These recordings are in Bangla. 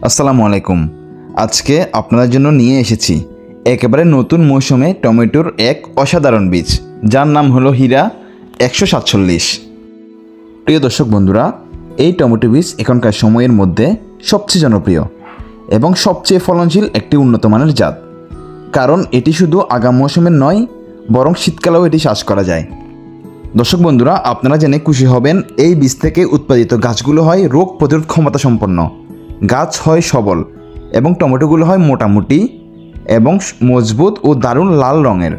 আসসালামু আলাইকুম। আজকে আপনাদের জন্য নিয়ে এসেছি একেবারে নতুন মৌসুমে টমেটোর এক অসাধারণ বীজ, যার নাম হলো হীরা 147। প্রিয় দর্শক বন্ধুরা, এই টমেটো বীজ এখনকার সময়ের মধ্যে সবচেয়ে জনপ্রিয় এবং সবচেয়ে ফলনশীল একটি উন্নত মানের জাত। কারণ এটি শুধু আগাম মৌসুমের নয়, বরং শীতকালেও এটি চাষ করা যায়। দর্শক বন্ধুরা, আপনারা জেনে খুশি হবেন, এই বীজ থেকে উৎপাদিত গাছগুলো হয় রোগ প্রতিরোধ ক্ষমতা সম্পন্ন, গাছ হয় সবল এবং টমেটোগুলো হয় মোটামুটি এবং মজবুত ও দারুণ লাল রঙের।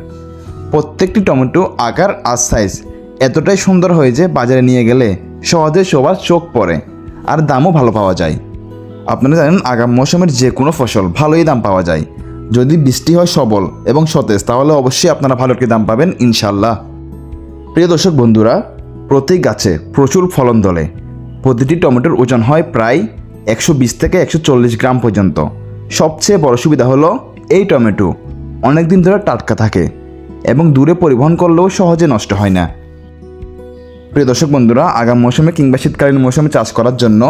প্রত্যেকটি টমেটো আকার আর সাইজ এতটাই সুন্দর হয় যে বাজারে নিয়ে গেলে সহজে সবার চোখ পড়ে আর দামও ভালো পাওয়া যায়। আপনারা জানেন, আগাম মৌসুমের যে কোনো ফসল ভালোই দাম পাওয়া যায়। যদি বৃষ্টি হয় সবল এবং সতেজ, তাহলে অবশ্যই আপনারা ভালো একটি দাম পাবেন ইনশাল্লাহ। প্রিয় দর্শক বন্ধুরা, প্রতি গাছে প্রচুর ফলন ধরে। প্রতিটি টমেটোর ওজন হয় প্রায় 120 থেকে 140 গ্রাম পর্যন্ত। সবচেয়ে বড় সুবিধা হলো এই টমেটো অনেক দিন ধরে টাটকা থাকে এবং দূরে পরিবহন করলেও সহজে নষ্ট হয় না। প্রিয় দর্শক বন্ধুরা, আগাম মৌসুমে কিংবা শীতকালীন মৌসুমে চাষ করার জন্য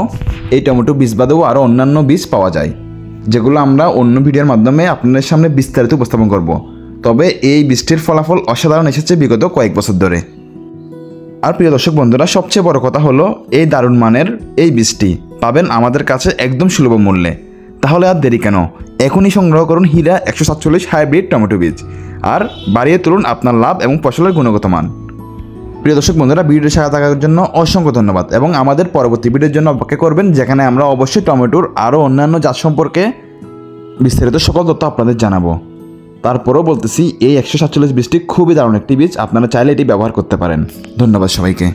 এই টমেটো বীজ বাদেও আরও অন্যান্য বীজ পাওয়া যায়, যেগুলো আমরা অন্য ভিডিওর মাধ্যমে আপনাদের সামনে বিস্তারিত উপস্থাপন করব। তবে এই বীজটির ফলাফল অসাধারণ এসেছে বিগত কয়েক বছর ধরে। আর প্রিয় দর্শক বন্ধুরা, সবচেয়ে বড় কথা হলো এই দারুণ মানের এই বীজটি পাবেন আমাদের কাছে একদম সুলভ মূল্যে। তাহলে আর দেরি কেন, এখনই সংগ্রহ করুন হীরা 147 হাইব্রিড টমেটো বীজ আর বাড়িয়ে তুলুন আপনার লাভ এবং ফসলের গুণগত মান। প্রিয় দর্শক বন্ধুরা, ভিডিওর সাথে থাকার জন্য অসংখ্য ধন্যবাদ এবং আমাদের পরবর্তী ভিডিওর জন্য অপেক্ষা করবেন, যেখানে আমরা অবশ্যই টমেটোর আরও অন্যান্য জাত সম্পর্কে বিস্তারিত সকল তথ্য আপনাদের জানাবো। তারপরেও বলতেছি, এই 147 বীজটি খুবই দারুণ একটি বীজ, আপনারা চাইলে এটি ব্যবহার করতে পারেন। ধন্যবাদ সবাইকে।